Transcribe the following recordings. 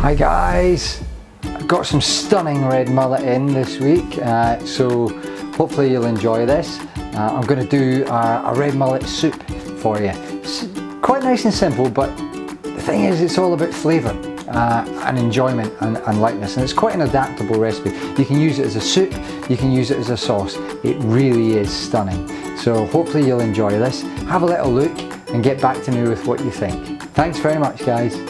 Hi guys, I've got some stunning red mullet in this week, so hopefully you'll enjoy this. I'm going to do a red mullet soup for you. It's quite nice and simple, but the thing is it's all about flavour and enjoyment and lightness, and it's quite an adaptable recipe. You can use it as a soup, you can use it as a sauce. It really is stunning. So hopefully you'll enjoy this. Have a little look and get back to me with what you think. Thanks very much guys.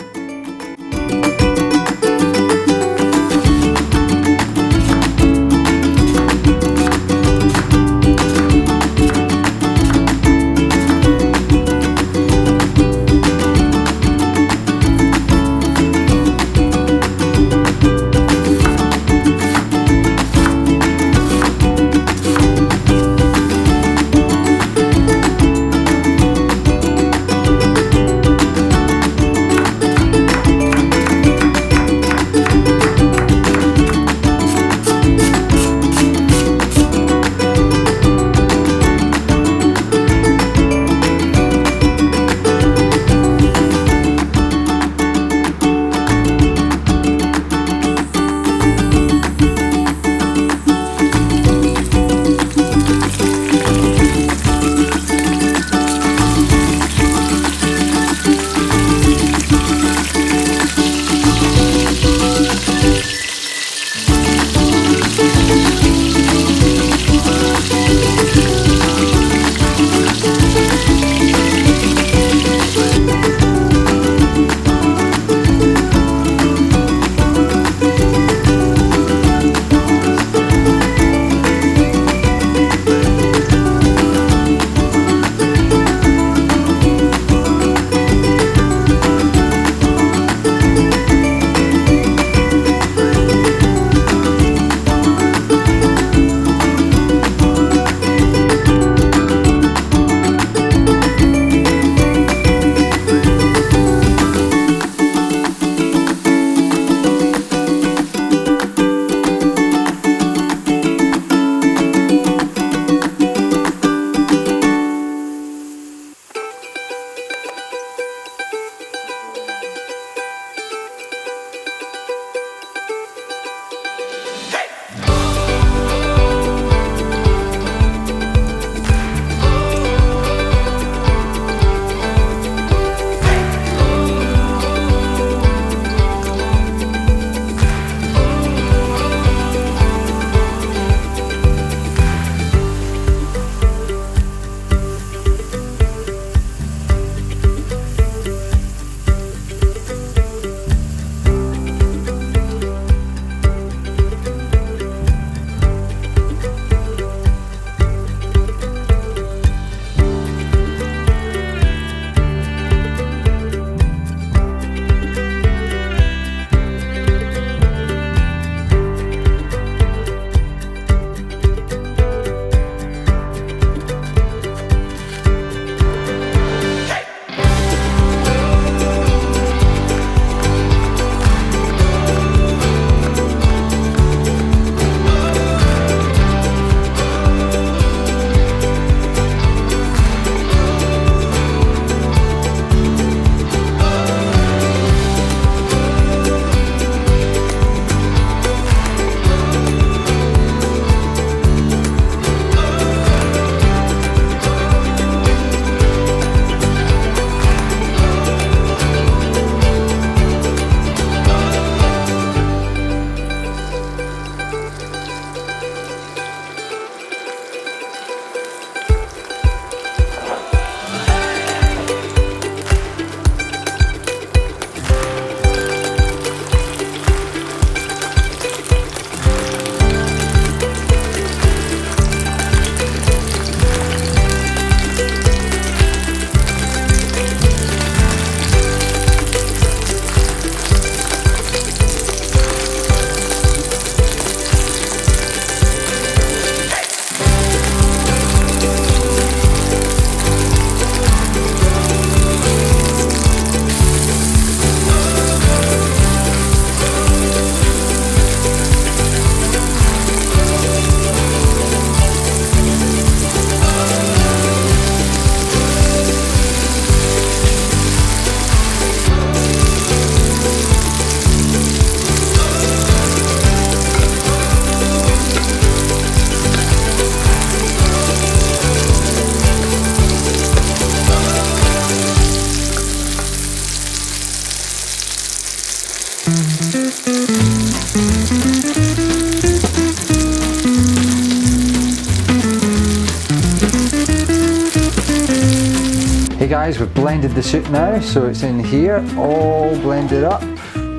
Hey guys, we've blended the soup now, so it's in here, all blended up,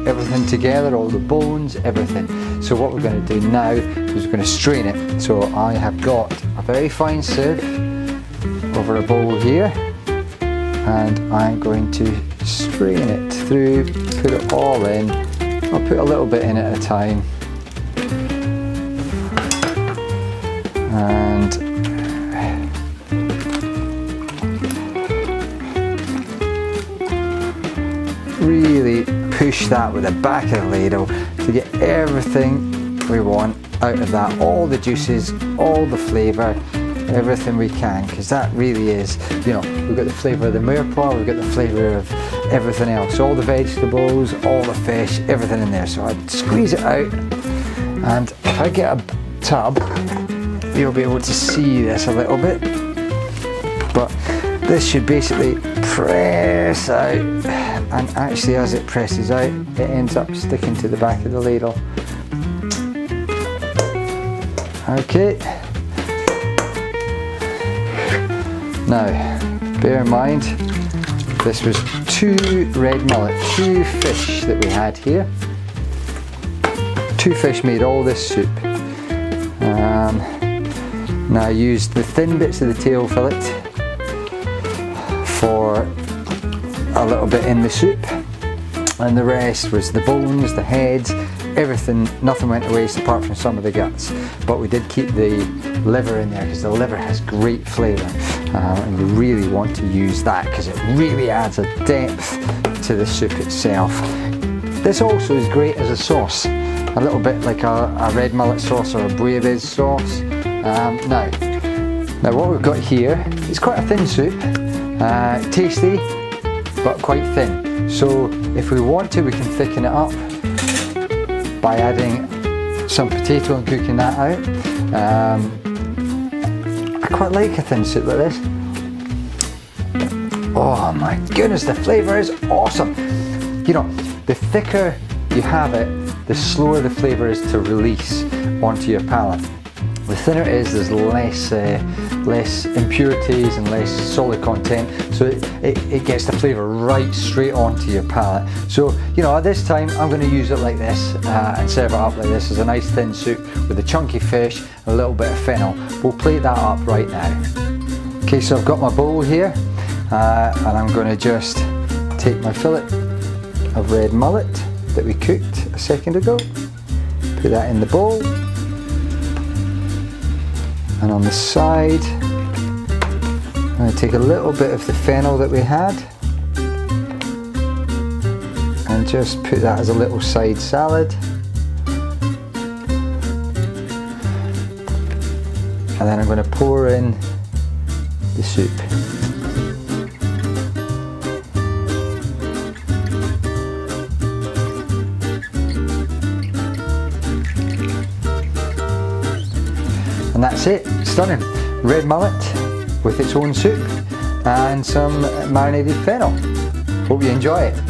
everything together, all the bones, everything. So what we're going to do now is we're going to strain it. So I have got a very fine sieve over a bowl here, and I'm going to strain it through, put it all in. I'll put a little bit in at a time. And really push that with the back of the ladle to get everything we want out of that, all the juices, all the flavour, everything we can, because that really is, you know, we've got the flavour of the mirepoix, we've got the flavour of everything else, all the vegetables, all the fish, everything in there. So I'd squeeze it out, and if I get a tub, you'll be able to see this a little bit, but this should basically press out, and actually as it presses out it ends up sticking to the back of the ladle. Okay, now bear in mind this was 2 red mullet, 2 fish that we had here. 2 fish made all this soup. Now I used the thin bits of the tail fillet for a little bit in the soup, and the rest was the bones, the heads, everything. Nothing went to waste apart from some of the guts, but we did keep the liver in there because the liver has great flavour, and you really want to use that because it really adds a depth to the soup itself. This also is great as a sauce, a little bit like a red mullet sauce or a bouillabaisse sauce. Now what we've got here is quite a thin soup, tasty but quite thin. So if we want to, we can thicken it up by adding some potato and cooking that out. I quite like a thin soup like this. Oh my goodness, the flavour is awesome. You know, the thicker you have it, the slower the flavour is to release onto your palate. The thinner it is, there's less impurities and less solid content, so it gets the flavour right straight onto your palate. So, you know, at this time I'm going to use it like this and serve it up like this as a nice thin soup with a chunky fish and a little bit of fennel. We'll plate that up right now. Okay, so I've got my bowl here, and I'm going to just take my fillet of red mullet that we cooked a second ago, put that in the bowl. And on the side, I'm going to take a little bit of the fennel that we had and just put that as a little side salad. And then I'm going to pour in the soup. And that's it, stunning. Red mullet with its own soup and some marinated fennel. Hope you enjoy it.